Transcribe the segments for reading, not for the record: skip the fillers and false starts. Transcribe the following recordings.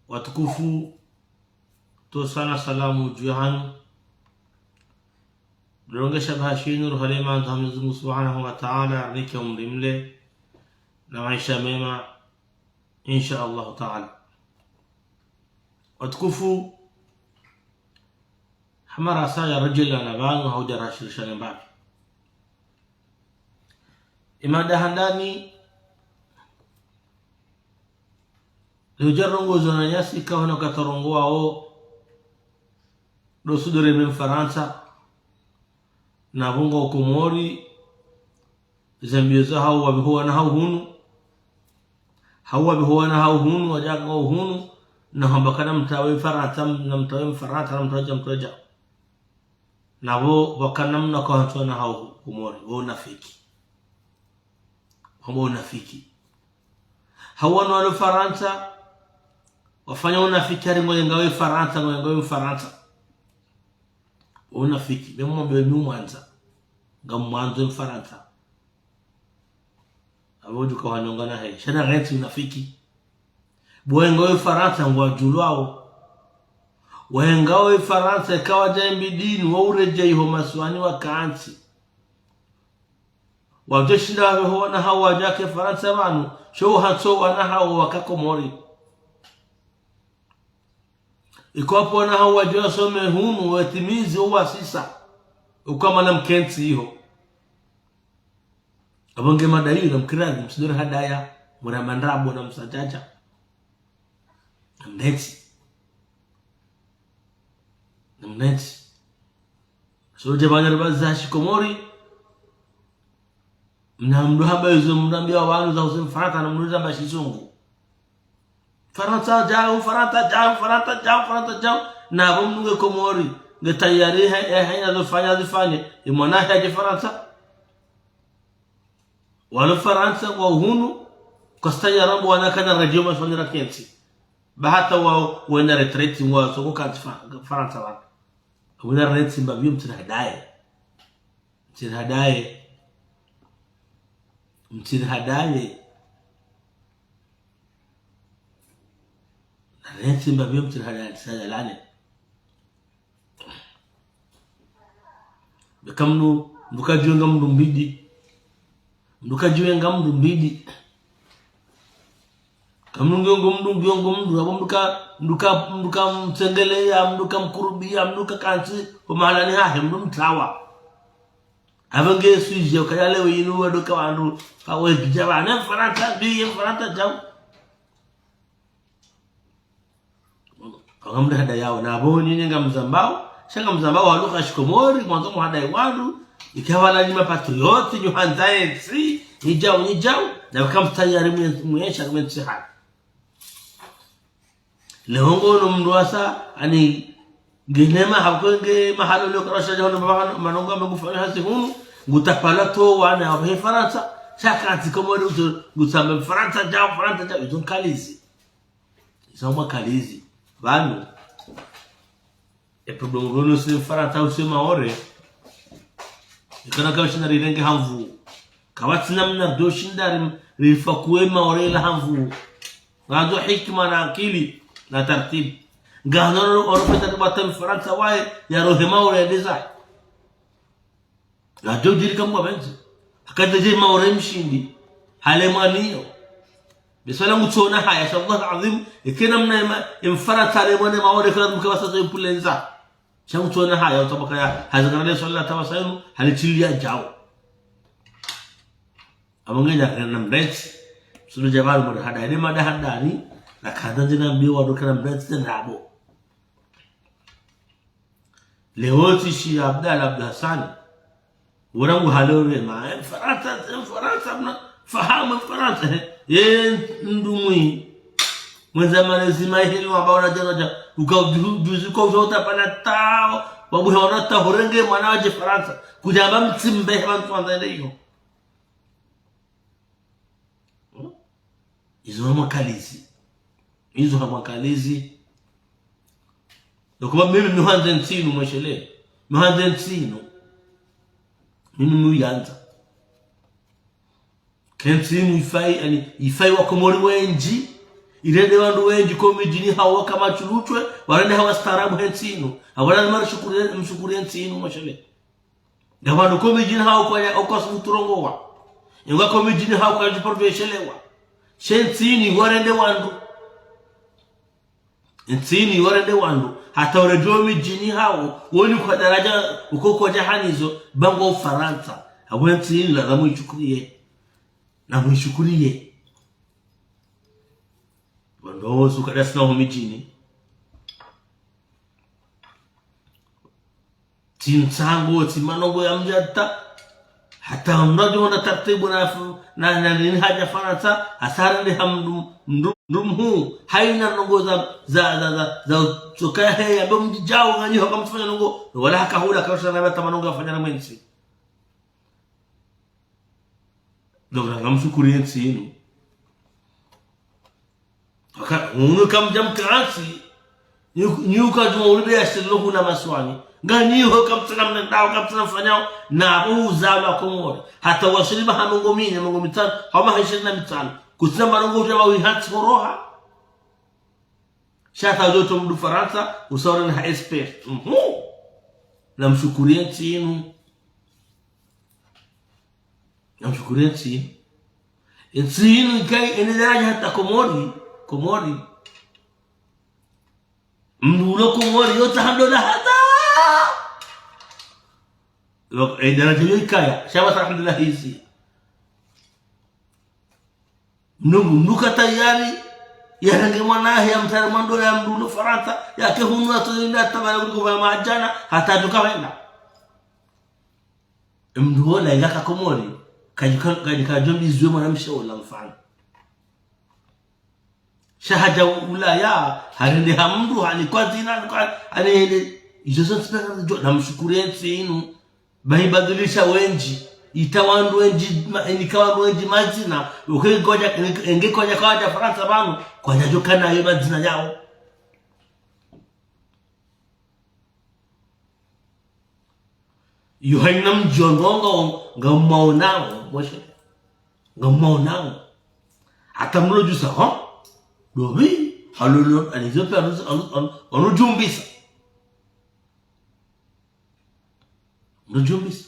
watukufu to sana salamu juhan Durongesha bahashinu ruhalema Mwenyezi Subhanahu wa Ta'ala arike umrimle na maisha mema insha Allah Ta'ala. Watukufu hamara saya rajula na banu haujarashirisha mbapi imada handani lujarongo zona nyasi kawana katarongoa o dosudore men Faransa na bungo Komori zambioza hao wabihuwa na hao hunu hawa bihuwa na hao hunu wajaga hunu na hambakana mtawe Faransa na mtawe Faransa na mtaja na wo wakana mna kwa hatuwa na hao Komori wo unafiki hawa na wale Faransa wafanya unafiki hari mwengawe Faransa unafiki bemo mbenu mwanza ngamwanzo Faransa aboju kwa wanongana he shana renti unafiki bwengawe Faransa ngwa julwao wengawe Faransa kawa jambi dini wa ureje iho maswani wa kansi wajoshinda ho na hawa wajake Faransa banu sho hatso wana hawa wakakomori ikopo na hao wajua some hunu watimizi huwa sisa ukama na mkenzi hiyo abonge madai na mkirazi msidore hadaya mwana mandrabo na msajaja mneti so jabanya bazashi Komori mnamdu haba hizo mnambia wanu za usem Faransa na mnuza bashizungu Faransa jao na bumwe Komori nge tayari haya zifanye imwana haje Faransa wala Faransa wa hunu kostaya rambo wanakana radio masoni rakensi bahata wao wenda retreat wa soko ka Faransa wa wenda retreat mbabio mtirhadaye Renti mbabio mtirhadaye sajalane bekamnu mbukajiwenga mndu mbidi kamnu ngiongo abo mduka mtsengelea mduka mkurubia mduka kansi kwa mahalani hahe mdu mtawa abange suije ukayale winu wadoka wandu kawe kijabana Faransa jao agamda hada yao na boni nyinga mzambao shanga mzambao waluka Komori mwanzo muhada wandu ikawala nyima patrioti Johanzae si nijao na wakamtayari mwenyesha mwentsiha lehongo no mndwasa ani ngenema hakonge mahalo leo karasha jahona baba manonga mengufanya hasi hunu ngutapala to wana wa Faransa shaka Komori ngutsamba Faransa jao izonkalizi izoma kalizi banu problem gono se Faransa usema ore ikana kawa shina rirenge hamvu kawatina mna doshinda rifakuwe maorela hamvu ngado hikma na akili na tartib ngano oropeta kubata Faransa wae ya rohema ore deza la jojiri kama benzi akadaje maore mshindi halemaniyo bisala mutona haya inshallah azim ikena mna Faransa lemone maore kana mkawasa zo pulenza changu tuona haya utabaka ya hazakana sallallahu alaihi wasallam halichilia jao amongenya na mbeti sulu jabal mo hada ile mada handani na kadha jina mbiwa dokana mbeti nabo lewoti shi Abdul Hassan warangu halore ma Faransa mna fahamu Faransa ndumui mwenzamani zima hili wabawara jaraja ukajuzi kwa uzota pana tao wabuhe wanata horenge mwanawaje Faransa kujamba mtsimbe wantu wanzaende hiyo hizo makalizi dokuba mimi mihanze nsinu mweshele mihanze nsinu mimi muyanza kensinu ifai wa Komori wenji irende wandu wengi komijini hawa kama chulutwe warende hawa starabu hensinu awala mara mshukuri hensinu mashale gabandu komijini hawa kwa okasuturongowa inga komijini hawa kwa jiporveshelewa shensini warende wandu nsini warende wandu hata warejo mijini hawa woni kwa daraja uko kwa jahanizo bango Ufaransa abo nsini la na muishukuriye wando sukada sina homijini tinsango timanongo ya mjata hata mnajo na taratibu na nini haja Faransa asara ni hamdum ndumhu haina nongo za tukaya heya bomjao ngani hakamfanya nongo wala hakahula kausha na bata manongo afanya na mwenzi dobra ngamshukuriye nsinu aka unuka mjamkaasi nyuka jumulide yashilo na maswani ngani ho kamtana mnandao kamtana fanyao na uza la Komori hata wasiliba hamongo mine mongo mitano hama 25 kutina marongo ujama wihansi horoha shata ujoto mdu Faransa usawara na expert na mshukuriye nsinu namshukuriye nsinu kai enedaraja hata Komori mnulo Komori yote hamdola hata lok daraja yoikaya shaba alhamdulillah hizi mnuka tayari yarange mwanahe ya mtare mando ya mnulo Faransa yake hunu atolinda tabana kwa majana hata tukawenda mnulo ingaka Komori kajika jombi zwe mwanamshe wala mfano shahada ulaya harinde hamdu hani kwa zina ani ijozo tsipeka jo namshukuriye nsinu bahibadilisha wenji itawandu wenji nikawa wenji mazina ukigoja engekoja kwa Faransa banu kwa jajo kana yo mazina yao yuhaina mjongongo ngamaonao moshe ngamaonao atamlo jusa ha dobi halolo alizope anujumbisa nujumbisa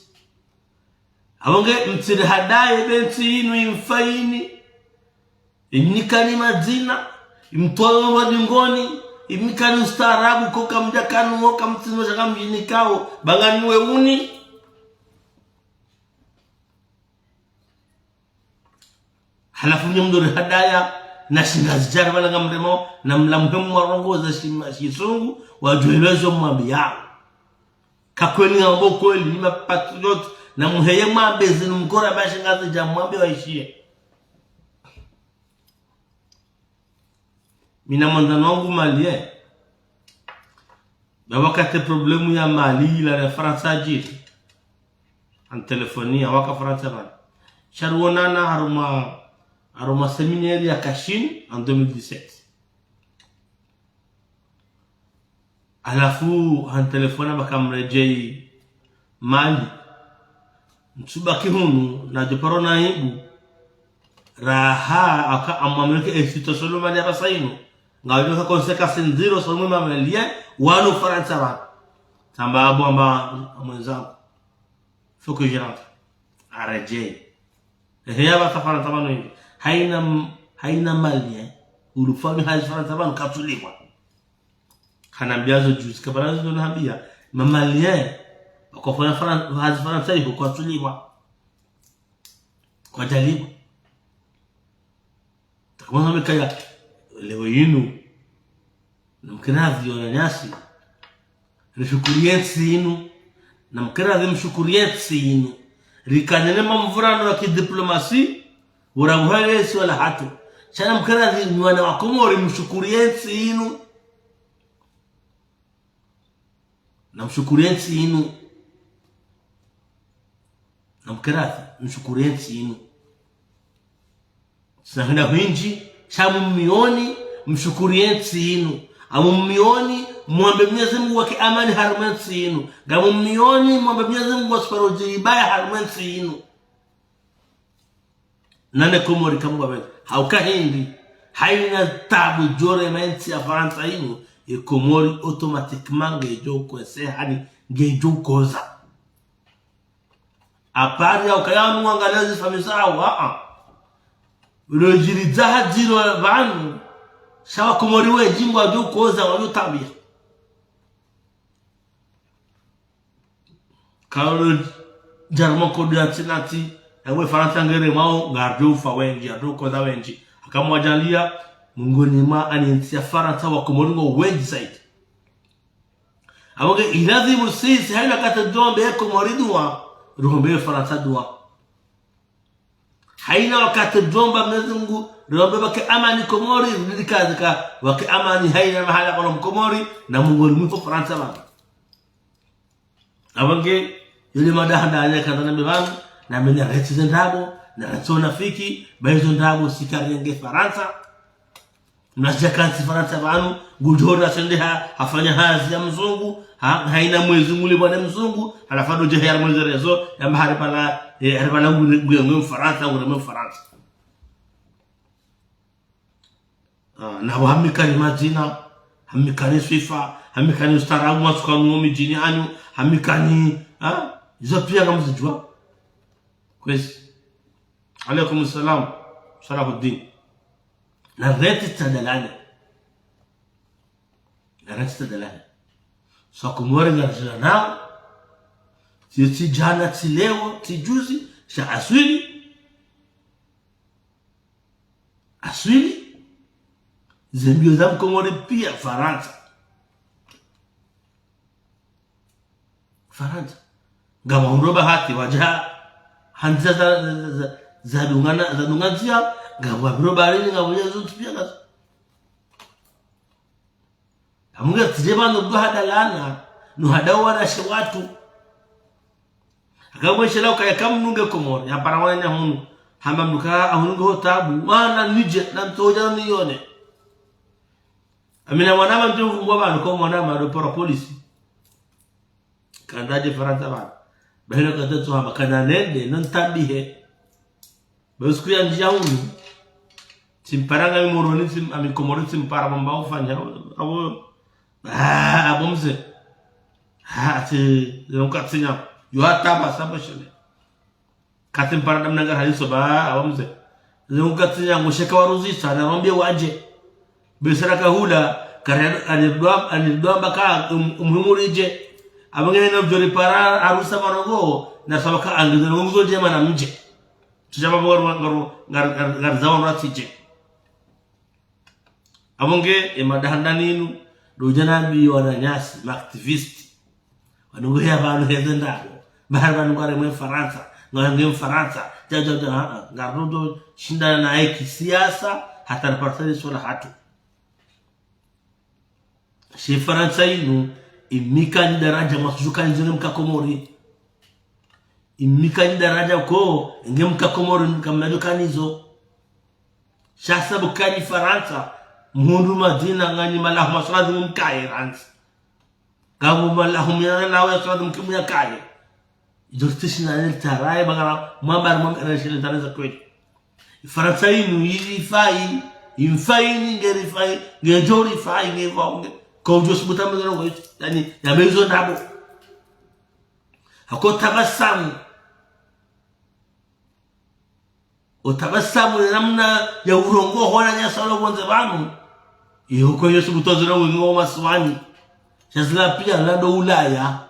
abonge mtsiri hadaye bensi inu imfaini imnikani mazina imtoa wadingoni imnikani ustaarabu koka mjakanu woka mtsino shaka mjini kao banganiwe uni halafu nyumdori hadaya na shinazijara wala ngamremo na mlamhemu warongo za shisungu wajuelezo mwabiyao kakweni ngambo kweli nima patriot na muheye mabezi mkora bashi ngazi jamwambe waishie mina mandana wangu malie na wakati problemu ya mali la Faransa jiri an telefonia waka Faransa bana sharuonana aroma séminaire ya Kashin en 2017 alafu han telefona bakamrejei mali mtsubaki hunu na joparona ibu raha aka amamreke institution mali abasaino ngajo konsequence nziro so mwe mamelia wanu Faransa ba tamba abo amba mwenzangu faut que je rentre arejei heyaba Faransa bano hivi haina mali ulufanya hazi Faransa bano katulibwa kanambiazo juzi kabarazo donambia mamalien bakofanya hazi Faransa hiyo katulibwa kwa jaribu takamana mekaya leo yinu namkirazi yonyasi rishukuriye nsinu namkirazi mshukuriye nsinu rikanene mamvurano ya kidiplomasi urabuhalesi wala hatu shana mkirazi mwana wa Komori mshukuriye nsinu namshukuriye nsinu namkirazi mshukuriye nsinu sahina hinji shamu mioni mshukuriye nsinu amumioni muombe Mwenyezi Mungu wake amani harumansi yenu gamumioni muombe Mwenyezi Mungu wasparoji ibaya harumansi yenu nane Komori kama wewe hauka hindi haina tabu jore menti ya Faransa inu e Komori automatiquement ngejo kwese hani ngejo koza apari au kaya nuangalia zifamisa wa urojiriza hajiro banu shawa Komori we jimbo ajo koza wajo tabia kaolo jarmo kodia tinati ewe Faransa ngere mao ngardo fa wenji ado koza wenji akamwajalia mungoni ma anintia Faransa wa Komori ngo wenji zaidi aboge ilazimu sisi haina kata dombe ya Komori dua rombe Faransa dua haina wakati domba Mwenyezi Mungu rombe bake amani Komori ndikazika wake amani haina mahala kwa Komori na mungoni mfo Faransa ba aboge yule madahanda ale kadana bebanu na menya retize ndabo na ratona fiki baizo ndabo sikarenge Faransa mnajia kansi Faransa banu gujora sendeha hafanya hazi ya mzungu haina mwezi muli bwana mzungu alafado je ya mwezi rezo ya mahari pala herbala ngwe Faransa ngwe Faransa na wahamikani majina hamikani sifa hamikani ustarabu masukanu mijini anyu hamikani hizo pia kama mzijua kwesi alaikum salam Salahuddin na reti tadalane so Komori ngarjana nao si jana si leo si juzi sha aswili zembio za Komori pia Faransa ngama unroba hati waja hanza za dungana ngama roba rini ngama yezu pia kaza amunga tijeba ndo hadalana no hadawa na shewatu akamwe shela ukaya kamnunge Komori ya parawana hunu hamba mduka ahununge hotabu wana nije na mtoja nione amina mwanama mtu ngwa bana kwa mwanama do para polisi kandaje Faransa bana bahino katetu hamba kana nende nontabihe basiku ya njaunu simparanga mimoroni sim amikomori simpara mbao fanya abo abomze ati yonkatinya yo hataba sabashele katim paradam nanga haliso ba abomze yonkatinya ngosheka waruzisa na mwambie waje besara kahula kare anidwa baka umhumurije abangene no jori para arusa manogo na sabaka angizero ngozo jema na mje tujaba boro ngarzawa ratije abonge emadahandaninu dojana bi wananyasi maaktivisti wanungo ya banu hedendabo bahar ngare mwe Faransa ngare Faransa jaja ngarudo shindana na hiki siasa hata partai sola hatu shi Faransa inu imikani daraja masukani zene mka Komori imikani daraja ko ngemka Komori mkamnado kanizo shasa bukani Faransa mundu madina ngani malahu masrad mumkai rans gabu malahu yana lawa srad mumkai kai jortishna nel tarai bagara mambar mambar shil taraza kweli Faransa inu yifai infaini ngerifai ngejori fai ngevonge ko jos butamazero ngo yani yamezo ndabo hako tabasamu otabasamu namna ya urongo hona nyasalo bonze banu yuko Yesu butozero ngo maswani shazla pia lando Ulaya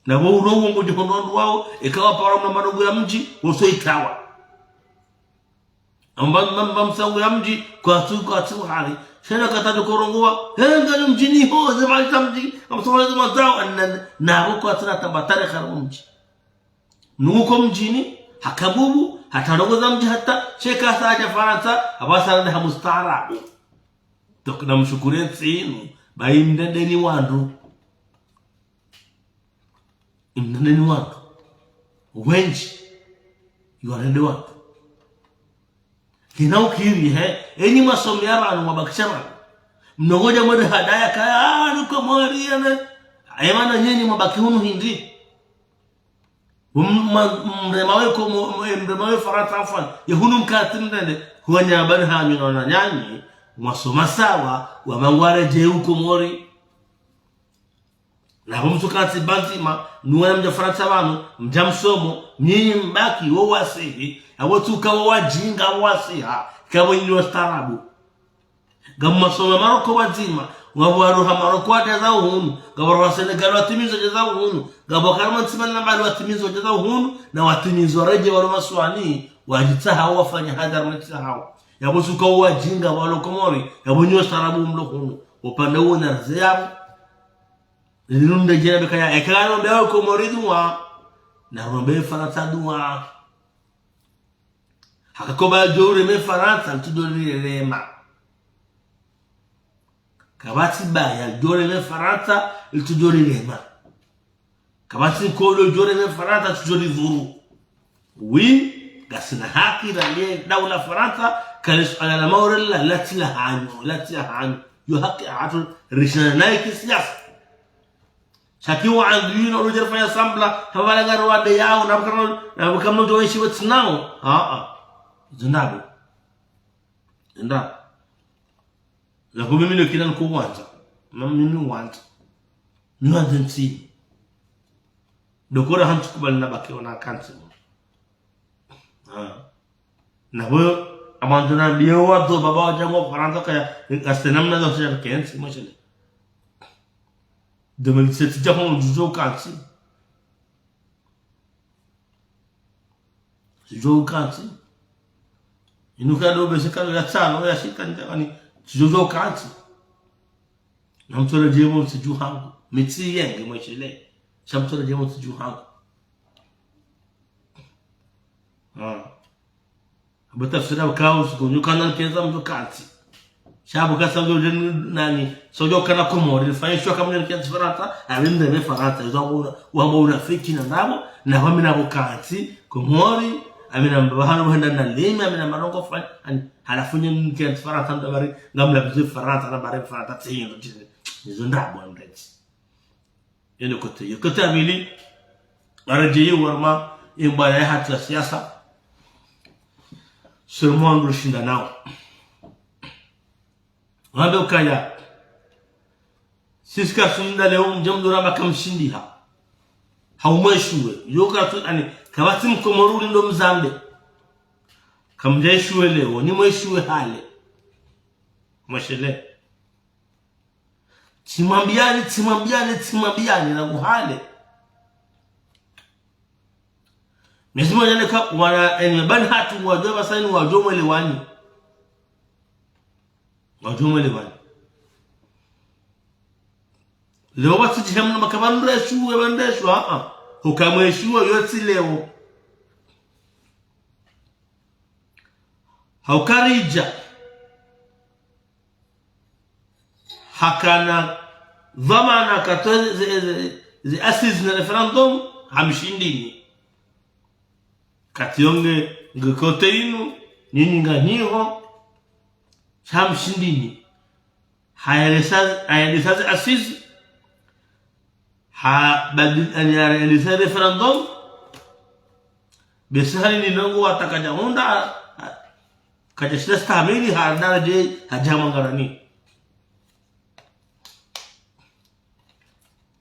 na bo urongo ngo jondo wao ikawa para na madogo ya mji usoitawa amba msango ya mji kwa tu hali shana katado korongoa ngani mjini ho zema mji amsoma mazao na huko atana tabatare kharu mji nuko mjini hakabubu hatarongoza mji hata cheka saja Faransa abasana na mustarabu tokna mshukurensi inu baimdendeni wandu imdendeni wandu wenji yuarende wandu kinao kiri enyi masomi abantu mabakishara mnogoja mwede hadaya kaya nuko Komori yana ayemana nyeni mabaki hunu hindi mrema we farata afwan yehunu mkatim nende huanya habari hanyu na wananyanyi mwasoma sawa wa mangware je huko mori na mtukati banzima nuwe mja farata wanu mja msomo nyinyi mbaki wo wasihi awotuka wo wajinga wasiha kama nyinyi wastarabu gamma soma maroko wazima wabaruha maroko ajaza uhunu gabaruha Senegal watimizo ajaza uhunu gabakarama nsimana mbali watimizo ajaza uhunu na watimizo reje walo maswani wajitaha wafanya hadar mtaha yabosuka wo wajinga walo komori yabonyo wastarabu mlo hunu upande huo na ziabu nirunde jena bekaya ekano mbeo komori duwa na rombe farata duwa hakakoba jore me farata tudori rema kabati baya jore me farata tudori rema kabati kolo jore me farata tudori dhuru wi gasina haki ralie dawla farata kalis ala mawrilla lati hanyo yo haki atu rishana naiki siyasa shakiwa andino rojer fanya sambla habala garwa de yao na kama ndo ishi watu nao zinabu nda la ko mimi kila ko wanta mimi wanta nuanze nsi dokora hantu kubali na baki ona kansi na huyo amandona ndio watu baba wajango faranta kaya astenamna ndo sha kensi moshele 2017 Japon jujo kansi inuka do bese kalo ya tano ya shika ndani jujo kansi na mtore jemo siju hangu mitsi yenge moshele shamtore jemo siju hangu abutafsira kaos go nyukana kenza mtu kansi shabu kasamdo nani sojo kana komori fanya shwa kama ni kiasi farata alinde me farata zangu wa urafiki na ndabo na wami na bukati komori amina mbahano handa na lima amina marongo fanya halafunye ni kiasi farata ndabari ngamla bizi farata na bare farata tiyo nizo ndabo ndeti yene kote amili arajeyi warma imbaya hata siasa sirmon rushinda nao Wambe ukaya Siska sunda leo mjamdura makamshindiha haumweshuwe yoka tu ani kabati mkomoruli ndo mzambe kamjeshuwe leo ni mweshuwe hale mweshele timambiani na kuhale mesimo jane ka wana enibani hatu wajoba saini wajomwele wani leo watu jihamna makabandreshu hukamweshu yoti leo haukarija hakana dhamana katoe zi asis na referendum hamshindini kationge ngikote inu nini nganyiho hamshindini hayalisazi asisi badil aniyalisa referendum besahali ni nangu watakaja honda kajashida stamili haadara je hajama ngarani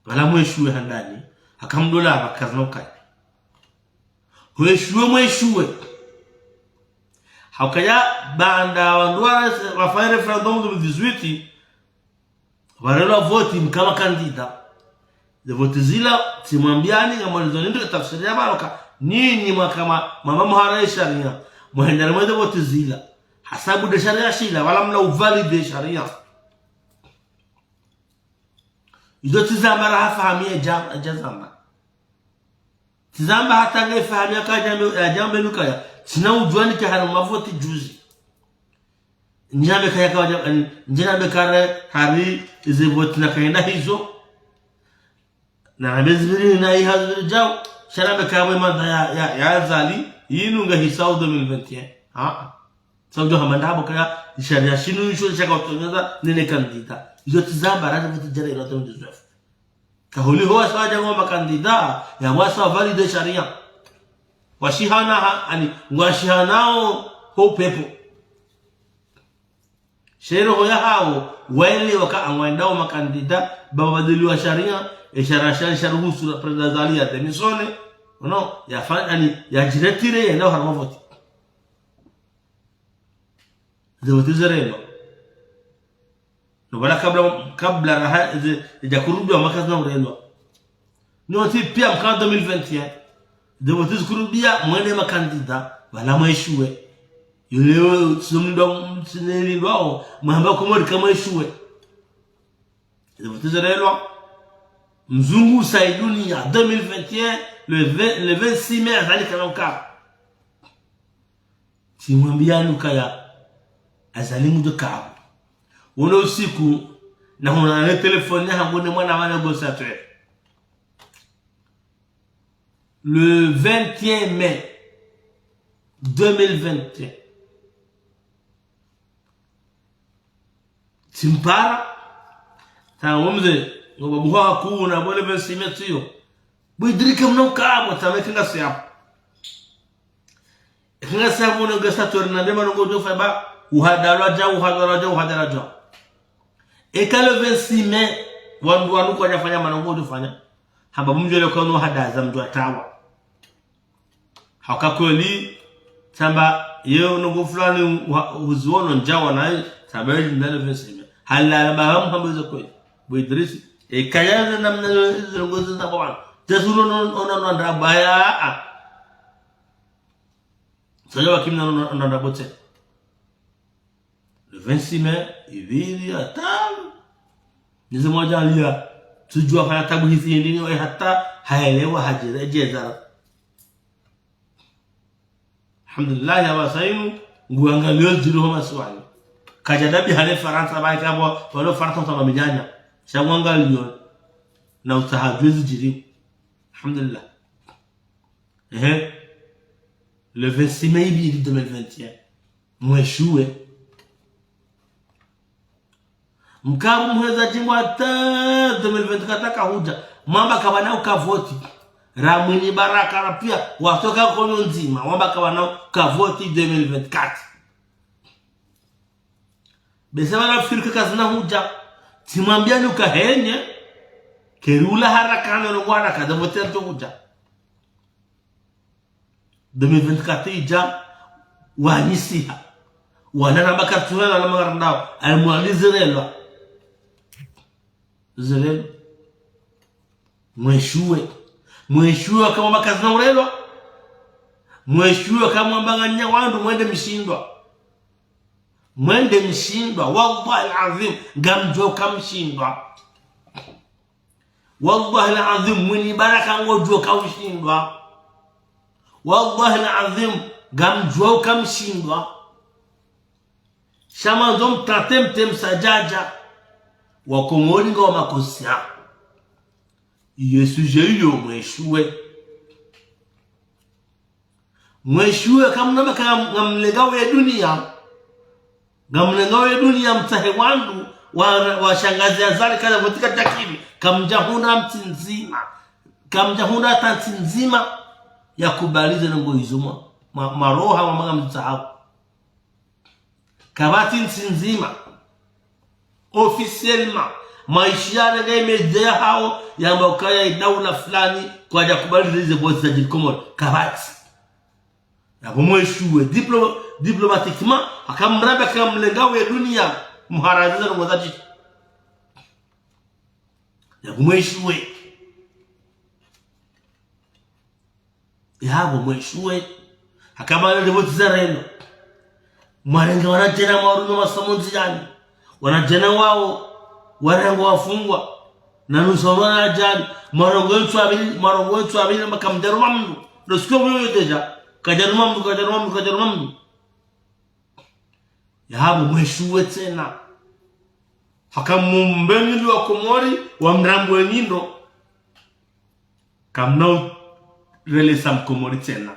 wala mweshuwe handani hakamdola bakaznokai mweshuwe haukaya banda wanduwa wafanya referendum 2018 warela voti mkama kandida de vote zila timwambiani kama ndio tafsiri ya baraka nini kama mama muhara sharia muhendana mwende vote zila hasabu de sharia shila wala mna uvalide sharia izo tizama rafahamia jazama tizama hata ngefahamia ka jambe nukaya sina ujwani ka hana mavoti juzi njambe kaya kwa njambe kare hari izi voti na kaenda hizo na nabezibiri na hii hazuri jao sharambe kawe manda ya zali yinunga hisao 2021 saujo hamandabo kaya sharia shinu yisho shaka utonyeza nene kandida izo tizamba raja voti jara 2019 kahuli huwa sawa jango makandida ya wasa valide sharia washihana ani washihanao ho pepo shero hoya hao wale waka angwandao makandida babadiliwa sharia ishara sharuhusu predazalia demisone no ya fani ya jiretire ya ndio harama voti zawati zarema no bala kabla raha ya kurubi wa makazi na urelwa no ti pia mka 2021 zawati kurubia mwene makandida bala maishuwe yule sumdo sinelindwao mwamba komori kama ishuwe zawati zarelwa mzungu saiduni ya 2021 le 26 mai azali kanonka simwambia nukaya azali mudo kabu uno usiku na huna telefone hangone mwana wana gosateur le 21 mai 2021 simpara tawomze ngobabuha kuna bole 26 mai tiyo buidrika mnoka mutamekinga siapo kinga siapo no gosateur na dema no gojo fa ba uhadaraja eka le 26 mai wandu wanuko wajafanya manongo ufanya hamba mjele kwa no hadaza mdu atawa hakakweli samba yeo no fulani uzuono njawa naye sababu ndale 26 mai hala bahamu hambo kweli buidrisi ekayaza namna zongozo za bwana tesuno ono ndabaya sajawa kimna ono ndabote le 26 mai ibili atal nizo moja alia tujua kana tabu hizi ndini hata haelewa hajeza alhamdulillah ya wasainu nguangalio jiro maswali kajadabi hale faransa ba kabo walo faransa tama mijanya shangwangalio na utahajuzi jiri alhamdulillah le 26 mai ibili 2021 mweshuwe mkabu mweza jimbo hata 2024 kahuja mwamba kabanao kavoti ramuni baraka na pia watoka kono nzima mwamba kabanao kavoti 2024 besema na firika kazina huja timwambia ni ukahenye kerula haraka na ngwana kadavote to huja 2024 ija wanisiha wanana bakatuna na magarandao almualizerelwa zerelo mweshuwe kama makazi na urelwa mweshuwe kama mbanganya wandu mwende mshindwa wallahi alazim gamjo kamshindwa wallahi alazim mwini baraka ngojo kamshindwa wallahi alazim gamjo kamshindwa shama ndom tatemtem sajaja wakomori ngo makosia yesu jeyo mweshuwe kama nabaka ngamlegawe dunia mtahe wandu wa shangazi azali kaza votika takini kamjahunda mtinzima kamjahunda tanzima ya kubaliza ngo izuma maroha wa maga mtahabu kabati nzima officiellement maishiana ga media hao ya mbokaya daula fulani kwa ja kubaliza hizo bosi za Komoro kabati hapo mweshuwe diplomatiquement akamraba kamlengawe dunia muharajiza na mwazaji ya mweshuwe akamana de bosi za reno mwarenga wanajena maruno masomonzi yani wanajena wao warengo wafungwa na nusoma ajali marongo yetu abili makamderuma mdu ndio mwe deja kajaruma mdu yahabu mweshuwe tena hakamumbeni wa Komori wa mrambo wenyindo kamnao relesa mkomori tena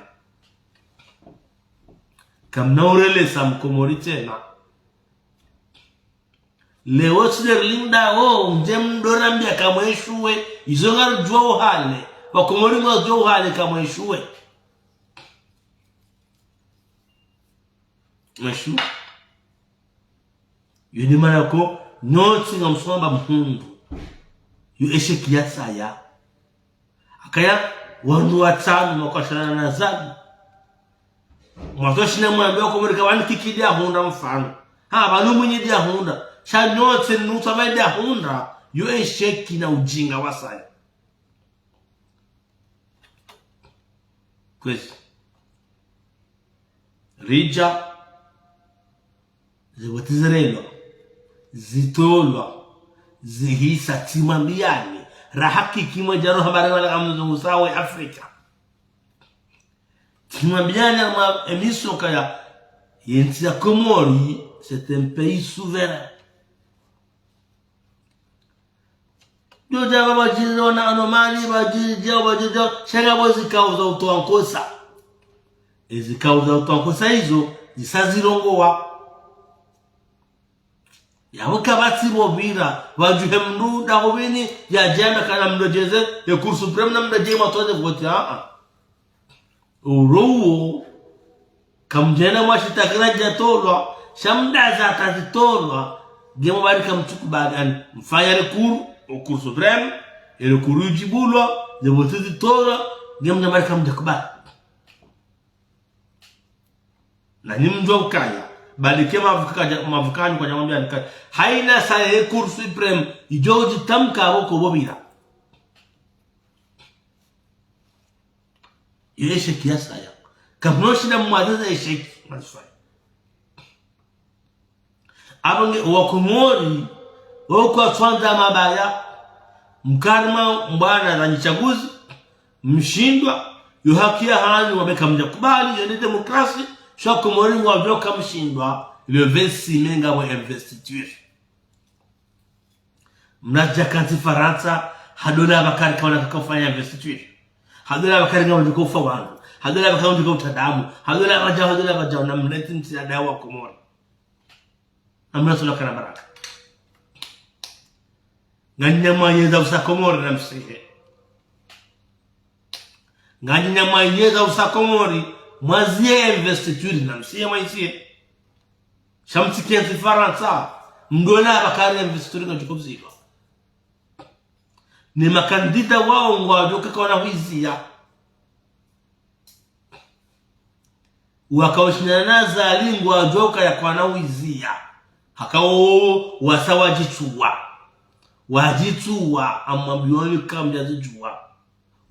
leo tsler linda njem dorambia kamweshuwe izongar jwa uhale wa Komori ngo jwa uhale kamweshuwe Mashu yuni manako noti ngamsomba mhundu yu eshekia saya akaya wandu watano makashana na zabi mwatoshina mwambia ko muri kabandi kikidia hunda mfano ha banu munyi dia hunda cha noti nuta baida hunda yu esheki na ujinga wasaya kwezi rija ziwatizerelwa zitolwa zihisa timambiani rahaki kimajaro habari wala kamzungu sawa Afrika timambiani ama emiso kaya yentia Comori c'est un pays souverain Joja bajizo na anomali bajizo shanga bozi kauza utoankosa ezikauza utoankosa hizo zisazirongowa yaho kabati bobira bajuhe mndu dagobini ya jana kana mndojeze ya Cour supreme na mndoje matoze vote urowo kamjena mwashitakira jatolwa shamdaza atazitolwa gemo bari kamchuku bagani mfanya rekuru au Cour supreme et le couru jibulwa de vote zitolwa gemo na bari kamjakubali na nimjo kaya bali kema mavukani kwa jambo ya haina saa Cour supreme ijoji tamka boko bobira yeshe kiasa ya kabnoshi na mwadeza yeshe masfai abange wakomori wako atwanza mabaya mkarma mbana za nchaguzi mshindwa yuhakia hani wabeka mjakubali yene demokrasi Chaque mori mwavyo kamshindwa le 26 menga wa investiture mnaja kanti Faransa hadola bakari kaona kufanya investiture hadola bakari ngao ndiko fa wangu hadola bakari ndiko utadamu hadola baja na mleti mtiada wa Komori amna tuna kana baraka nganyama yeza usa Komori na msihe nganyama yeza usa Komori mwazie investiture na msiye mwazie shamtikia Faransa ndona bakari investiture ngajukubzika ni makandida wao ngwajoka kwa na wizia wakawashina naza alingwa joka ya kwa na wizia hakao wajitua amambioni kamjazijua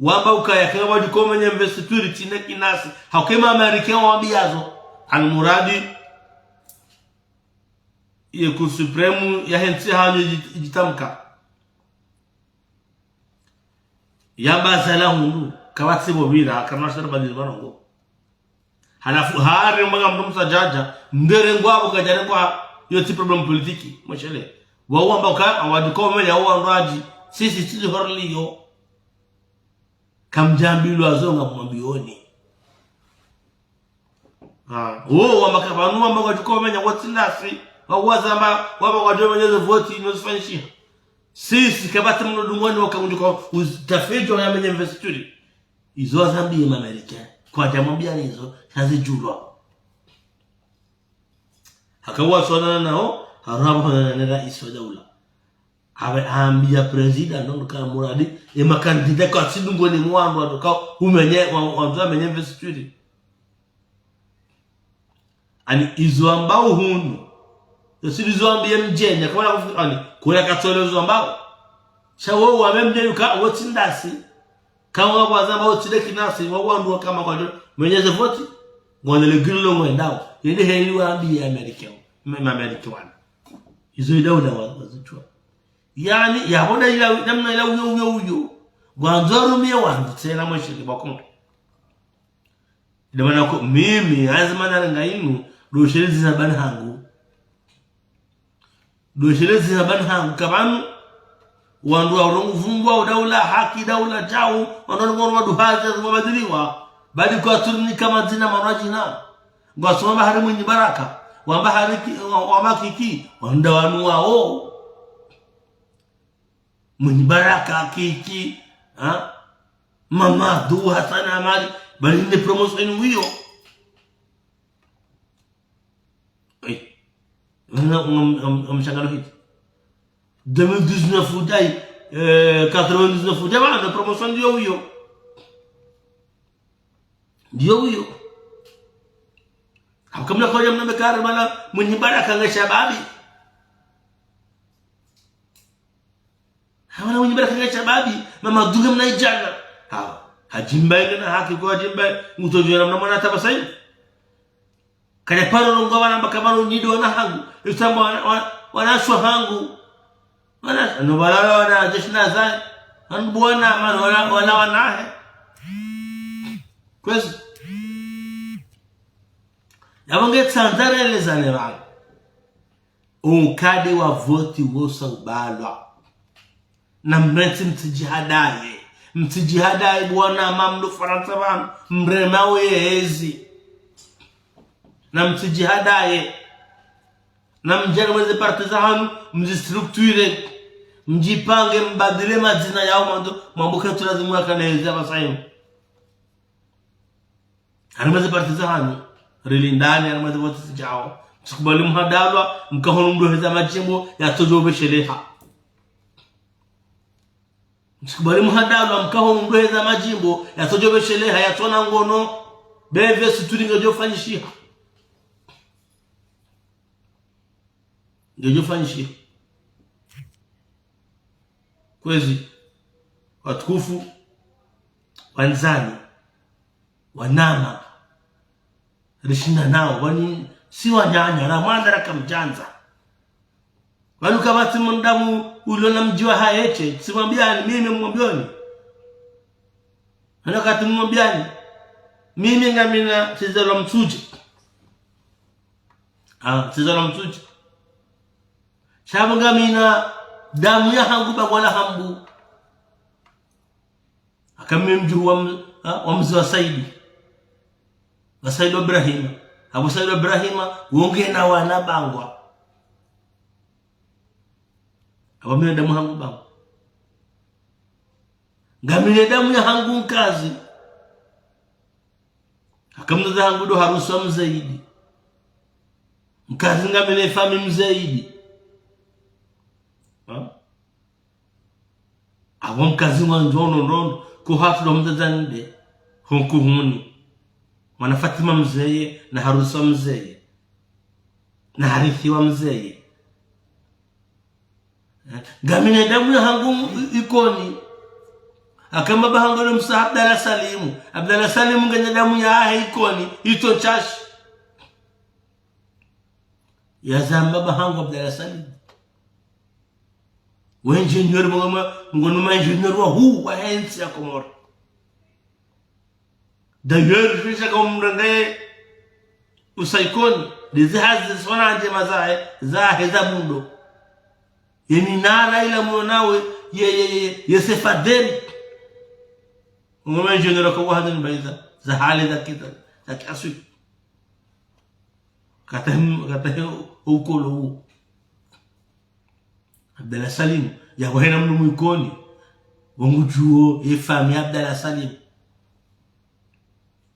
wamba ukaya kama wajikoma investiture tine kinasi hakema Amerika wabiazo almuradi ye Cour supreme ya hensi hanyo jitamka yamba sala hundu kawatsi bobira kama shara badilbango halafu hari mbaga mtumsa jaja ndere ngwabo kajare kwa yoti problem politiki mashele wao amba ka wajikoma ya wandaji sisi horliyo kamjambilu azonga mwambioni wambakabanu wamba wajukomenya watindasi wawazamba waba wajomenyeze voti inozifanyishia sisi kabati mnodungoni wakangujuka utafejo ya menye investiture izo azambi ya Amerika kwa jamambia nizo hazijulwa hakawa sonana nao harabu na rais wa daula ambia president ndo kama muradi e makandida kwa sidungoni mwandu atoka umenye wanza menye investiture ani izo ambao hunu yosizo ambia mjenya kwa ani kwa katolozo ambao shawo wamemje yuka wotindasi kama wazamba wotide kinasi wawandu kama kwa mwenyeze voti ngwanele gillo ngwendao yende heliwa ambia Amerika wana izo daula wazichwa yani yabona ila namna ila uyo gwanzoro mie wangu tena mweshiki bakomo ndio maana mimi lazima nalanga inu doshelezi za banhangu kabanu wandu wa vungwa daula haki daula chao wandu wadu haza mabadiliwa bali kwa turni kama zina marajina ngwasoma bahari mwenye baraka wamba hariki wamakiki wanda wanu wao mwenye baraka kiki mama du Hassan Amali bali ni promotion hiyo mshangalo hiki 2019 udai 99 jamaa na promotion ndio huyo hakamna kwa jamna mekara mala mwenye baraka nga shababi hawana mwenye baraka nga shababi mama duga mna ijana hajimba na haki kwa jimba utojera mna mwana tabasai kaya paro ngo wana makamano nido na hangu itamba wanashwa hangu wana no balala wana jeshna zai anbwana man wana kwezi yabange tsandareleza ne bana unkade wa voti wosa ubalwa na mreti mtijihadaye bwana mamlu faransa bana mremawe hezi na mtijihadaye na mjermeze partizan mjistrukture mjipange mbadile majina yao mambo ketu lazima kaneza basayo harmaze partizan rilindani harmaze wote sijao tukubali mhadalwa mkahono mdoheza majimbo yatojobe sheleha tukubali mhadalwa mkahono mdoheza majimbo yatojobe sheleha yatona ngono beve situringa jofanyishia ngejofanyishia kwezi watukufu wanzani wanama rishinda nao wani si wanyanya ramanda rakamjanza wanu kabati mundamu ulona mjiwa haeche simwambiani mimi mwambioni anakati mwambiani mimi ngamina sizalo mtuji sizalo mtuji shabu ngamina damu ya hangu bagwala hambu akamimju wa mzi wa Saidi wa Saidi Ibrahima Abu Saidi Ibrahima wonge na wana bangwa abamina damu hangu bangwa ngamine damu ya hangu nkazi akamna hangu do harusi wa Mzaidi nkazi ngamine fami Mzaidi awon kazi wanjono rondo ko hatu do mtazande honku huni wana Fatima Mzeye na harusi wa Mzeye na harithi wa Mzeye gamine damu ya hangu ikoni akamba bahangolo msa Abdallah Salimu nganya damu ya ikoni ito chashi ya zamba bahango Abdallah Salimu wenjenior ngono engineer wa hu wa hensi ya Komoro d'ailleurs fisha komrende usaikoni dizazi sona je mazae za heza mundo yeni nara ila munawe ye sefadeni ngono engineer ko hadin baiza za hali za kita za kiaswi kata ukolo Abdallah Salim ya wahena mnu mwikoni wangujuo yefami Abdallah Salim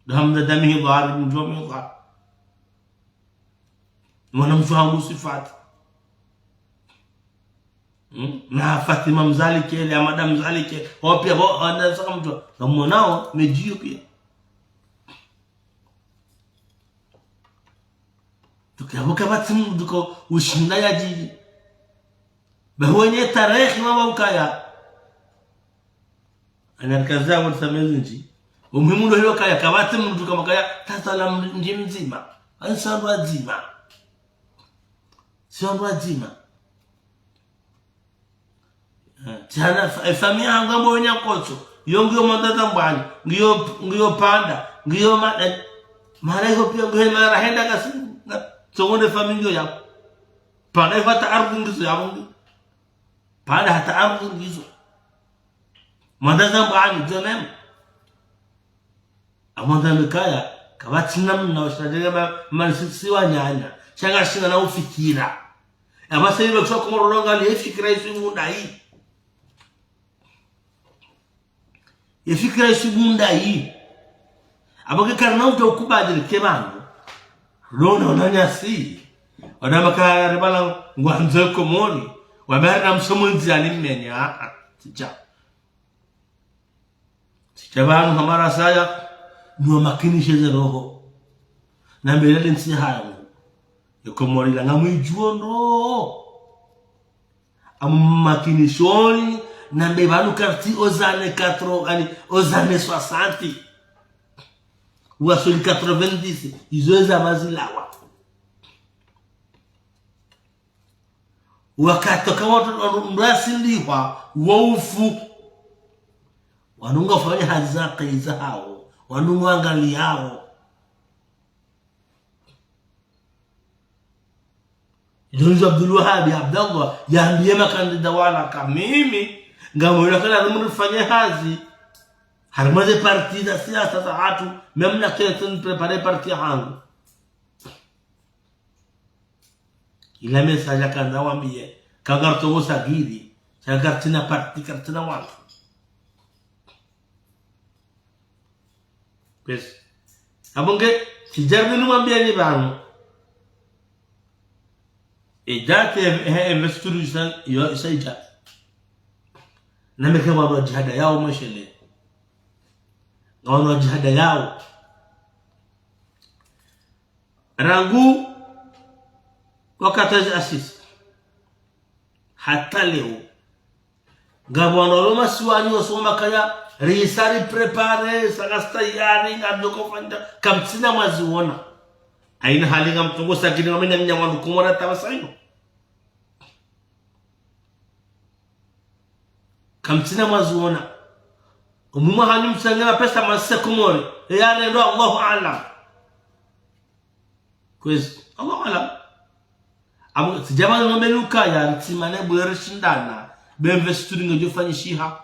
dahamda damihi dhari mjome dhari wana mfahamu sifati na Fatima Mzalike ile amada Mzalike wapia wanasaka mtu mwanao mejio pia tukiabuka batimu duko ushinda yaji bahwenye tarehe mama ukaya anakaza mtamezinji umuhimu ndio hiyo kaya kabati mtu kama kaya tasala mji mzima ansamba zima sio zima tana familia yangu ambayo nyakocho yongio mandata mbani ngiyo panda ngiyo mara hiyo pia ngiyo mara henda kasi songo familia yako panda ifata ardhi ngizo yangu panda hata ardhi ngizo mandata mbani jonem amanda mikaya kabati namna washaje mansisi wanyanya shanga shinga na ufikira abasa hilo kwa Komoro longa ali fikira isumunda hii yefikira isumunda hii abage karna uta ukubadili kebango lona onanyasi wana maka rebala ngwanzo Komori wabara msomunzi alimenya sija banu hamara saya ni makinishe za roho na mbele nsi hayo Komori la ngamuijuondo amakinishoni na mbebanu karti ozane 4 ani ozane 60 ou à celui 90 ils ont amazilawa wakati kama mrasiliwa waufu wanunga fanya hazaka izao wanunga angaliao Jonjo Abdul Wahhab Abdallah yaambie makandida wala kamimi ngamwona kana mnifanye hazi harmaze parti za siasa za watu memna keten prepare parti hangu ila message kanda wambie kagarto usagiri chagartina parti kartina watu pes abonge sijarni mwambie ni banu idate investition yo isaija na mekema wa jihada yao mashele na jihada yao rangu wakati asisi hata leo gabwana Roma siwani wasoma kaya risari prepare sagasta yari ngabdoko fanda kamtsina maziona aina hali ngamtungo sakini ngamenya mnyawandu Komori tabasaino kamtsina maziona umuma hani msangana pesa masa Komori yani ndo Allahu a'lam kwezi Allahu a'lam amu sijama ngomenuka ya ntimane bwere shindana bemvesturi ngejofanyishiha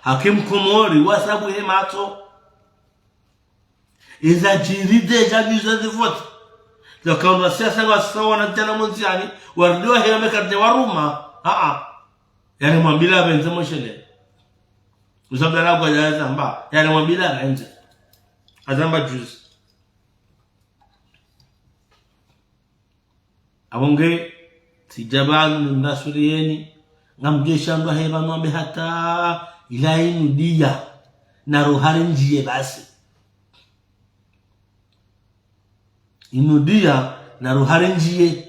hakim Komori wasabu hemato iza jiride jagizo de vote la kauna siasa wasawa na tena monziani wardio hema mekarte waruma yani mwambila benze moshele usabdala kwa jaza mba yani mwambila benze azamba juice abonge sijabanu ndasurieni ngamjesha ndo heba ngombe hata ilaini dia na rohari njiye basi inudia na rohari njiye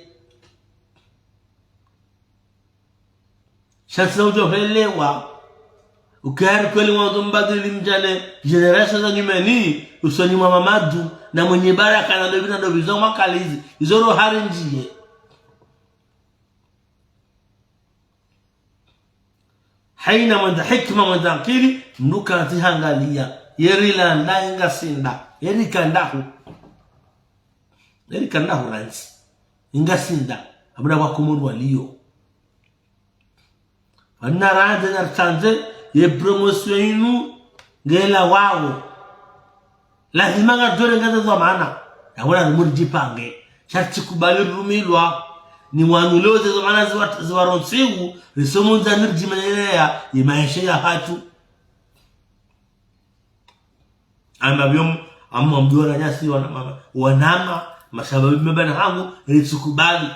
shatsa ujofelewa ukari kweli mwanzo mbadili mjane generation za nyumeni usoni mwa mamadu na mwenye baraka na ndobina ndo bizo makalizi izo rohari njiye haina mwanda hikma mwanda akili mnuka tihangalia yerila ndainga sinda yerikandahu ranzi inga sinda abura kwa Komori waliyo wana rande na tanze ye promotion inu ngela wao lazima ngadore ngaza za maana yawala muri jipange sharti kubali rumilwa ni wanuloze za maana ziwaronsigu risomunza nirjimanelea imaisha ya hatu amma mbiora nyasi wanama masababu mbana hangu ritukubali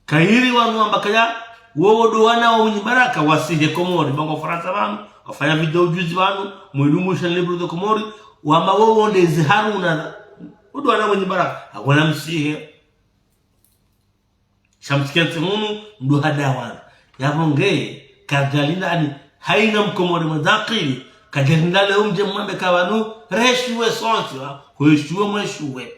kairi wanu ambakaya wodo wana wa baraka wasihe Komori bango Faransa banu wafanya video juzi banu mwilumusha libro de Komori wamba wowo ndezi haruna wodo wana wenye baraka akona msihe shamsikenti hunu ndo hadawana yabonge kajalinda ani haina Mkomori madakili kajalinda leo mje mwambe kabanu reshuwe sonti kueshuwe mweshuwe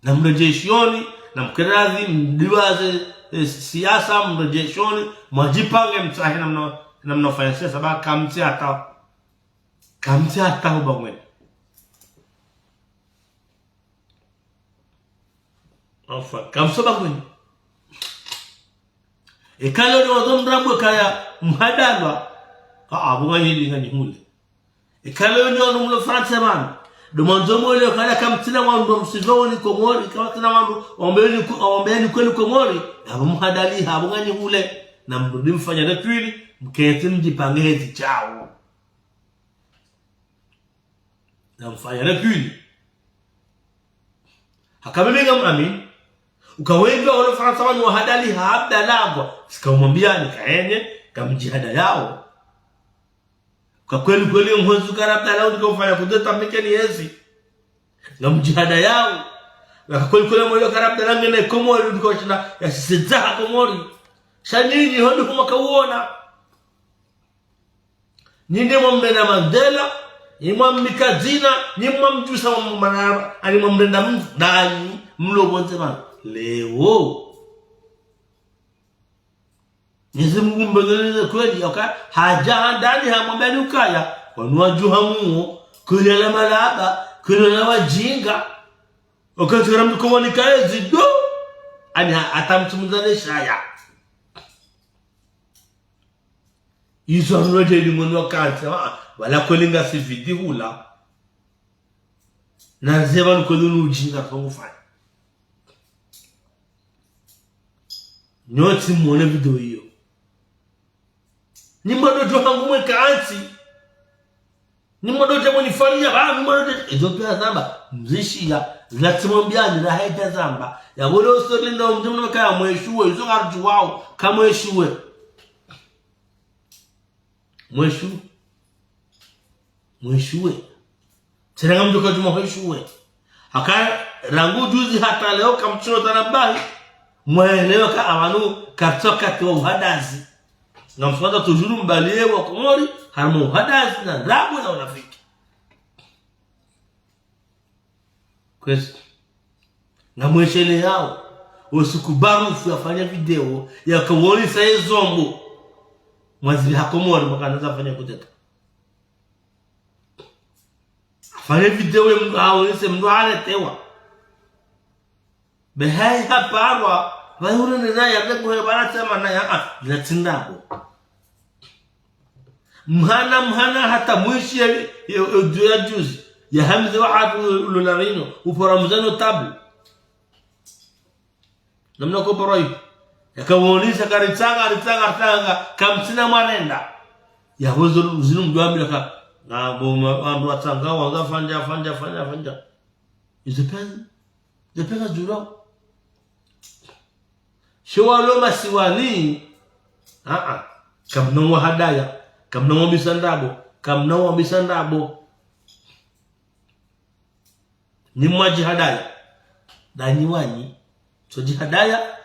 na mrejeshoni na mkirazi mdiwaze siasa mrejeshoni mwajipange mtahe na mnofanya siasa ba kamti hata hubangweni kamsoba ngweni ekalo ni wadomdrabwe kaya mhadalwa abunga hili ngani hule ekalo ni wanu Faransa bana domanzo mole kala kamtina wandu msivoni Komori kama tena wandu ombeni kweli Komori abumhadali abunga ni hule na mrudi mfanya na twili mkete mjipange hizi chao na mfanya na pili hakambenga mami ukawenga wala Faransa wanu hadali habda lagwa sikamwambia nikaenye kamjihada yao kwa kweli mwanzo karabda lao ndikofanya kudeta mikeni yezi na mjihada yao na kweli mmoja karabda langu na Komori ndikochina ya sizaha Komori shanini hondo kuma kauona ninde mwambena Mandela ni mwamikazina ni mwamjusa mmanara ani mwamrenda mdani mlo bonze man leo Yesu Mungu mbeleze kweli haja ndani hamwambeni ukaya wanuajuha Mungu kulela malaba kulela wajinga wakati mko nikaezi do ani atamtumzane shaya izo anroje limonwa kansa wala kolinga sividi hula na zeba nukolunu ujinga kufanya nyoti muone video hiyo ni mwadoto wangu mwekaansi ni mwadoto mwanifaria ni mwadoto ezo pia zamba mzishia zilatimwambiani na haita zamba ya wole ustori nda mjumna kaya mweshuwe izo harju wao kamweshuwe mweshuwe tena mjoka juma mweshuwe haka rangu juzi hata leo kamchino tanabai mwelewa ka amanu kartoka kwa uhadazi na mfada tujuru mbalie wa Komori harmo uhadazi na rabu na unafiki kwesi na mweshele yao usikubarufu yafanya video ya Komori saye zombo mwazili hakomori mwakanaza fanya kuteta fanya video ya mdu haletewa behai haparwa wahuru nina ya mekuhe baratema na ya zinatindabo mhana hata mwishi ya juzi ya hamzi wa hatu ulunarino upora mzano tabu namna kuporoi ya kawonisha karitanga kamsina marenda ya hozo zinu mduamila ka na mdu watanga wanga fanja Dependa juro Shawalo masiwani kamnawa hadaya kamnawa bisandabo ni mwaji hadaya dani wani so jihadaya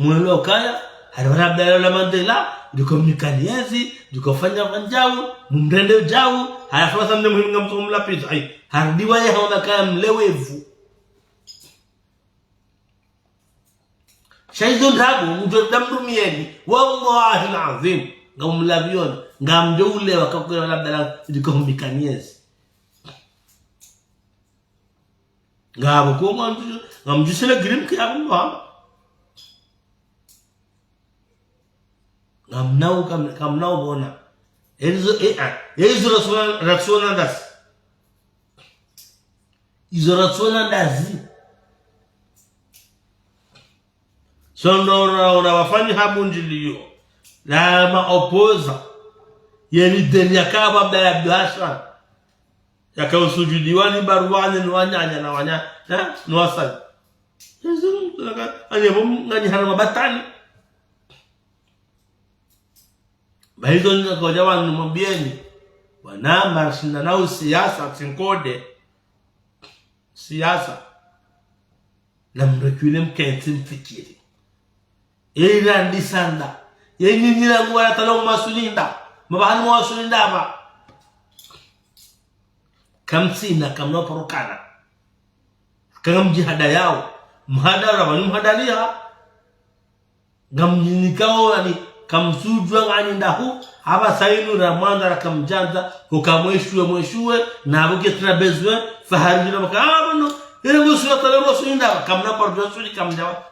mwelo kaya harabda la Mandela ndiko mnikaniezi ndiko fanya manjao mumrende jao hayafanya samne muhimu ngamtumla pita hardiwa ya haona kaya mlewevu shaizo ndabu mjodamrumieni wallahi alazim ngamlabion ngamjoule wakakura labda ndiko mnikaniezi ngabo ko ngamjusele grim kiyabwa kamnao bona ezo ratsona das izo ratsona ndazi sondora wafanya habunjilio na maopoza yeni deni yakaba bya biashara yakausujudiwani baruani nwanyanya na wanya nwasali ezo anyebo ngani harama batani Bahizo nina kwa jawa numambieni wanama shinda nao siasa tinkode siasa na mrekule mkenti mfikiri ila ndisanda yenye nila nguwa talo masulinda mabahani masulinda hapa kamsina kamno porokana kama mjihada yao mhadara wani mhadalia ngamjinikao yani kamsujwa ngani ndahu haba sainu na mwanda kamjanza ukamweshwe na abuke trabezwe faharjina makabano ile musu atalero suinda kamna parjo suli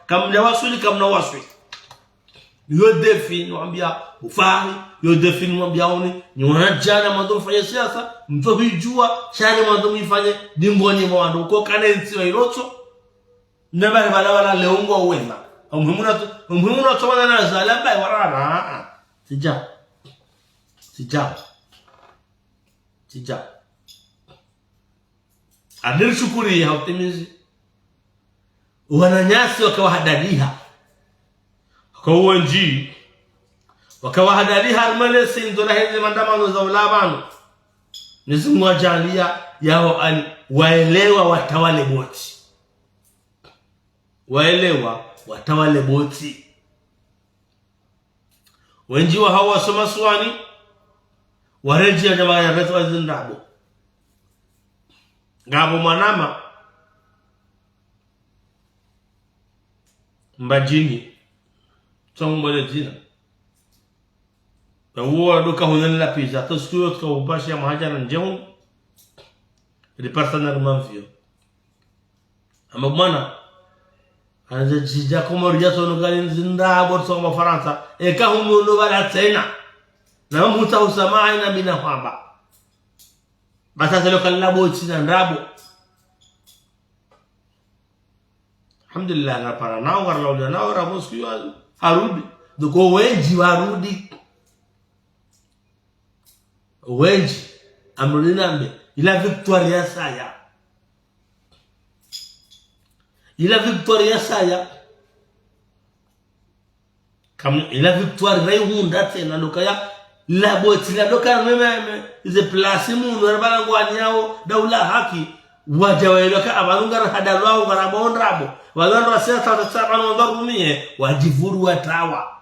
kamjawa suli kamna waswi yo defi niambia ufahi yo defi niambia oni ni wanajana mando fanya siasa mtu hijua shani mando mfanye dimboni mwando uko kanensi wa irocho neba wala leongo wema umuhimu tobana na zalamba warana sija adir shukuri hautimizi wananyasi wakawahadadiha kwa uwanji wakawahadadiha almalesi ndola hizi mandamano za ulabano nizimu wajalia yao waelewa watawale boti wenji wa hawa soma swani wareji ya jamaa ya retu wazindabo ngabo manama mbajini tsongbole jina na uwa duka hunan la pizza to studio tuka ubashi ya mahajara njemu ripartana rumamfio ama bwana anajija komoria to no galin zindabo tsoma faransa e ka humu no bala tena na mhuta usamaa ina bina kwamba batazalo kalabo china ndabo alhamdulillah na para nao garlaudia nao ramoskiyo harudi duko wenji warudi wenji amrudinambe ila victoria saya kam ila victoire rehunda tena dokaya la boti la doka meme ize place mu norabala ngwani yao daula haki wajaweloka abalunga hadalwao garabondrabo walando aseta tatsaba no ndorumie wajivuru watawa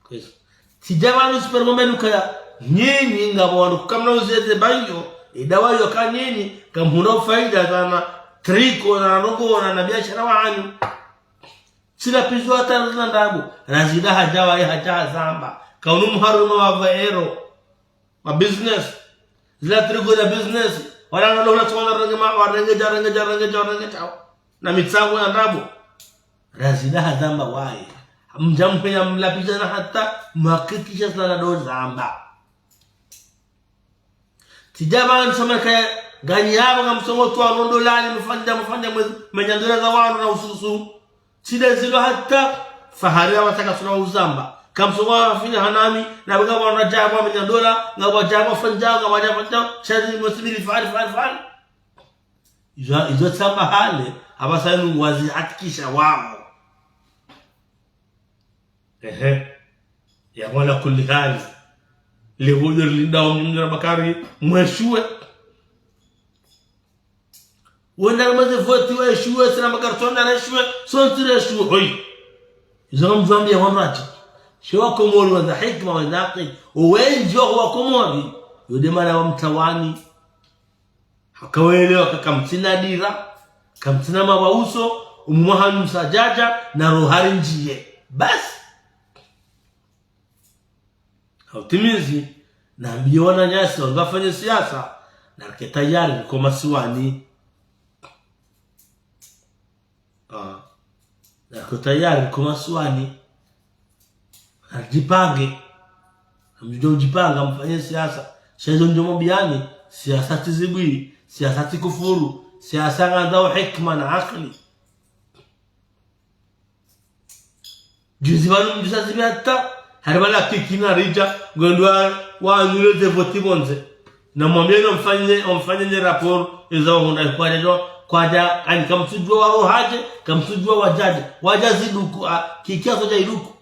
kwezi sijabanu super momenu kaya nyinyi ngabonu kamna uzeze banyo idawayo kanini kamhuna faida sana triko na rogo na biashara wanyu sila pizo atarana ndabo razida hajawa haja zamba kaunu muharuma wa vaero ma business zila triko na business wala nalo tona rangema warenge jaranga chao na mitsango ya ndabo razida hazamba wae mjampe ya mlapiza na hata mwakikisha sana do zamba tijaba nsoma kaya gani yabo ngamsongo to anondo lani mfanya menyandura za wanu na ususu sida zilo hata fahari wataka sura uzamba kamsongo afanya hanami na bega wana jabo menyandura ngabo jabo fanja ngabo jabo shadi musibiri fari izo tsamba hale abasanu wazi hakikisha wao ya wala kulli hali lewoder lindaw mun bakari mweshue wanda maze voti wa shue sana makartonda na shue sontire shue hoy izam zambia wamrati shwa komori wa hikma wa naqi wengi wa komori yode mara wa mtawani hakawelewa kamtina dira kamtina mabauso umwahan sajaja na rohari njie basi hautimizi na mbiona nyasi wafanye siasa na tayari kwa masiwani na tayari kwa masiwani ajipange mjipanga mfanye siasa shezo ndio mbiani siasa tizibwi siasa tikufuru siasa ngandao hikma na akili juzibanu mjisazibi hata haribala kikina rija gondwa wa nule de voti bonze na mwambie omfanye ni rapport izo hunda kwaja ani kamsujua wao haje kamsujua wajaji duku kikiazo ja iduku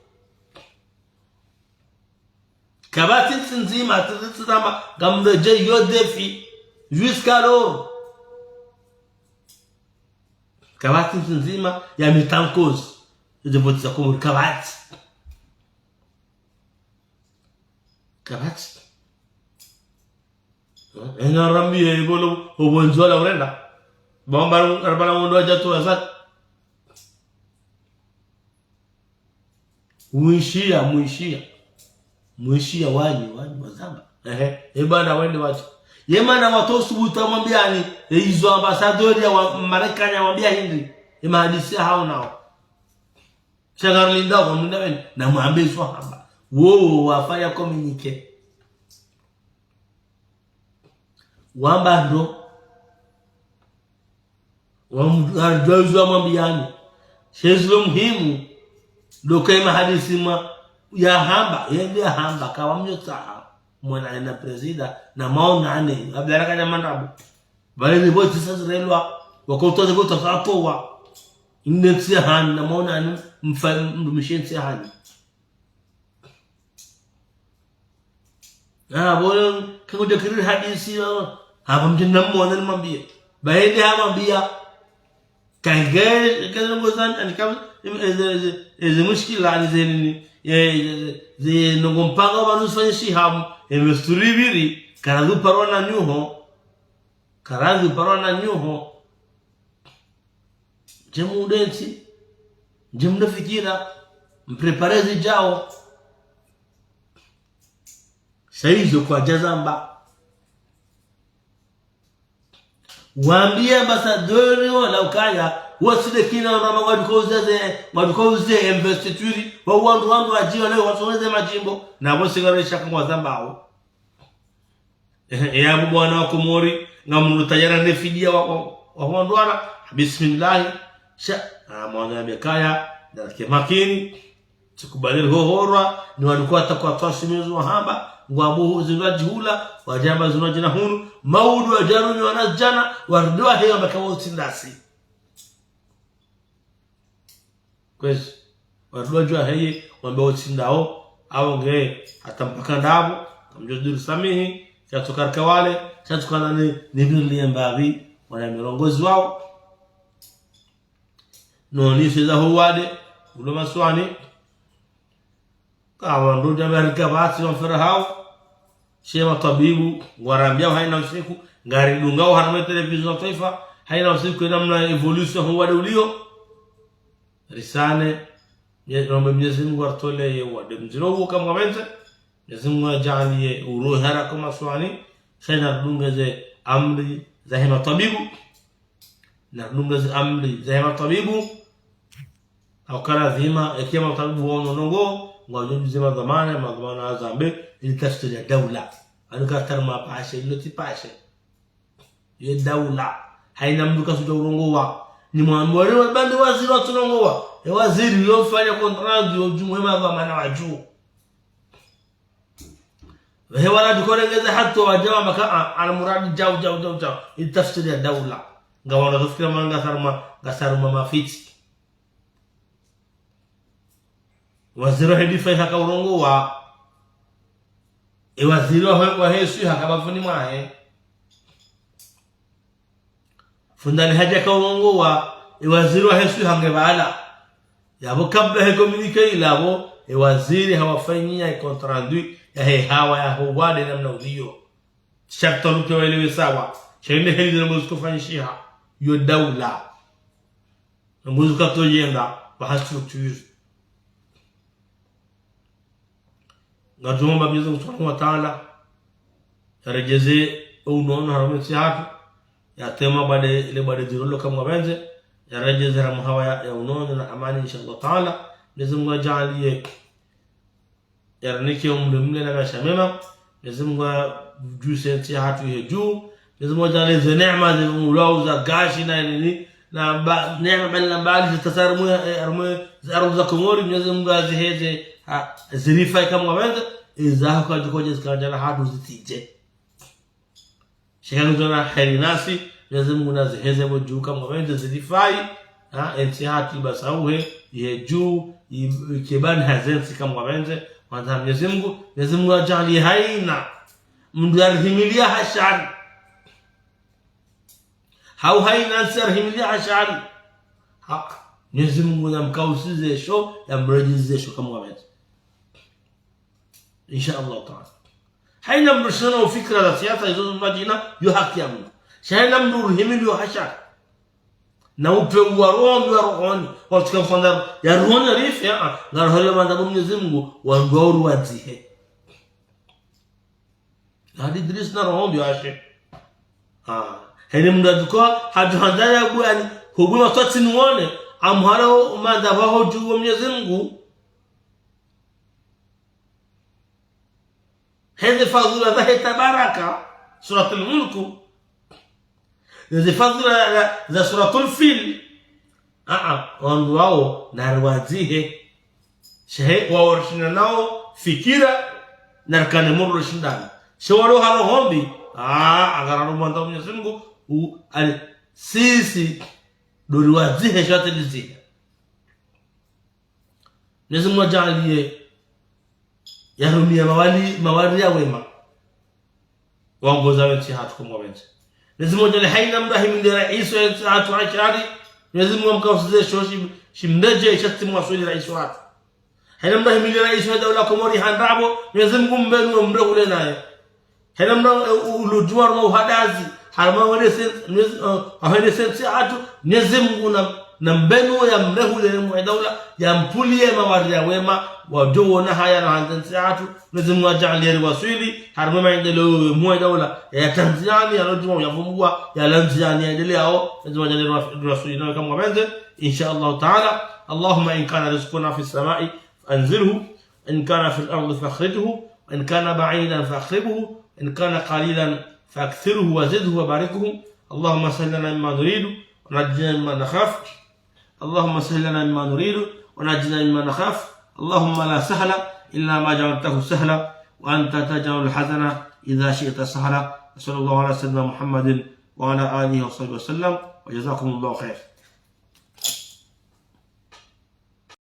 kabati nzima tazama gamde je yo defi jusqu'à l'or kabati nzima ya mitankozi de voti za komo kabati ena rambi ebolo obonzola urenda bomba arbala mondo ajatu azat muishia wani wazamba ebana wende wacha yemana watosubuta mwambiani hizo ambassador ya Marekani mwambia Henry imahadisi hao nao shagarlinda kwa mndani na mwambie swahaba wo wafanya communique wamba ndo wamjazwa mwambiani shezo muhimu ndo kama hadisi ya hamba yende hamba kawa mnyota mwana na presida na maona ane abdala kanya mandabu bale ni bote sasa relwa wakotoza ko tafatowa inetsi han na maona ane mmishensi han bole kako dekiri hadisi hapa mjinna mwana mambia baede mambia كان غزان ان كم اذا مشكله عن زي نغمبanga banusfanya shiham emesturibiri karazu parona nyuho jemudensi jemda fikira mpreparezi jao saizo kwa jazamba waambie ambassadeur wala ukaya wasile kina na madukouze investiture wa wandu ajio leo wasoneze majimbo na bosi garesha kwa zambao ya bwana wa Komori ngamundu tayara ne fidia wa wandwana bismillah sha mwana bekaya dalike makini tukubali hohorwa ni walikuwa atakuwa twashimizo hamba ngwabu zinwaji hula wajamba zinwaji na hunu maudu wajaruni wanajana warudua hiyo makawa utindasi kwezi warudua jua heye wambe utindao au nge hata mpaka ndabu kamjoduru samihi chatukarka wale chatukana ni nibili mbavi wana mirongozi wao nonisi za huwade ulo maswani kawa ndo jamarika basi wamfarahao shema tabibu warambia haina usiku ngari dungao harame television taifa haina usiku namna evolution huwa ulio risane nombe Mwenyezi Mungu atole yewa demjiro huo kama wenze Mwenyezi Mungu ajalie uroho haraka maswani shena dungeze amri za hema tabibu na dungeze amri za hema tabibu au kana dhima ikiwa tabibu wonongo ngajoni zima dhamana azambe ilikasturi ya daula anukatar ma pashe iloti pashe ye daula haina mtu kasuja urongowa ni mwambore wa bandi waziri watunongowa ya waziri yofanya contract yo jumuema dhamana waju hewa dukorengeza hato wajawa maka al murad jaw ilikasturi ya daula ngawana tufikira manga gasarma mafiti waziri hedifa haka urongo wa waziri wa Yesu hakabafuni mwae fundani haja ka urongo wa waziri wa Yesu hangebala yabo kabla he communique ilabo waziri hawafanyia contrat ya hawa ya hobade namna ulio chapter mtowelewe sawa chende hili na muziko fanyishia yo daula na muziko toyenga ba structure ngajomba Mwenyezi Mungu Subhanahu wa Ta'ala yarejeze unono haramisi hatu ya tema bade dirolo kama wenze yarejeze hawa ya unono na amani inshallah Ta'ala Mwenyezi Mungu ajalie yarnike umlemle na shamema Mwenyezi Mungu juse hatu ya juu Mwenyezi Mungu ajalie neema za Mungu za gashi na nini na neema mbali zitasarmu armu za Komori Mwenyezi Mungu aziheze zirifa kama wenza izaho kwa jikoje zikajana hadu zitije shekanu zona harinasi Mwenyezi Mungu naziheze boju kama wenza zirifai entihati basauhe ye juu ikibani hazensi kama wenza wanda Mwenyezi Mungu ajali haina mndu arhimilia hashari hau haina sarhimilia hashari Mwenyezi Mungu namkausize sho yamrejize sho kama wenza إن شاء الله تعالى حين مرسلنا وفكرة سياسة يزود المدينة يحكي يا منه شهينا منور هميل يحشا نوبي ورواني واتكم فاندر يروان ريف يا نرهل ما دابم نزمو وندور واتيه هذه درسنا روان بيعشي هني مدادكوا حد هندايا أبو يعني هو بما تاتنوانه أمهارو ما دابه جو ومنزمو هذه فضل الله تبارك سورة الملك هذه فضل ذا سورة الفيل وانواو نروازيه شهي وورشنا ناو فكرة narkane murro shindana shawalo halo hombi agararo mwanda Mwenyezi Mungu sisi dori wazihe shatilizi Mwenyezi Mungu ajalie yarumia mawali ya wema waongoza wetu hatu kwa wenzi Mwenyezi Mungu ajalie haina mrahim ndi rais wetu hatu ashari Mwenyezi Mungu amkausize shoshi shimneje shatimu wasuli rais watu haina mrahim ndi rais wa dawla Komori handabo Mwenyezi Mungu mbenu mrehule naye haina mrahim ulujua wa uhadazi harma wale sensi hatu Mwenyezi Mungu na mbenu ya mrehule mwa dawla ya mpulie mawali ya wema wajoona haya na handansi hatu Mwenyezi Mungu ajalie wasuli harma maendeleo mwa dawla ya Tanzania alojua yavumbua ya Tanzania endeleo Mwenyezi Mungu ajalie wasuli na kama wenze inshallah taala Allahumma in kana rizquna fi samai anzilhu in kana fi al-ardi fakhrijhu in kana ba'idan fakhribuhu in kana qalilan فاكثره وزده وباركه اللهم سهل لنا مما نريد ونجنا مما نخاف اللهم سهل لنا مما نريد ونجنا مما نخاف اللهم لا سهل إلا ما جعلته سهلا وأنت تجعل الحزن إذا شئت سهلا صلى الله على سيدنا محمد وعلى آله وصحبه وسلم وجزاكم الله خير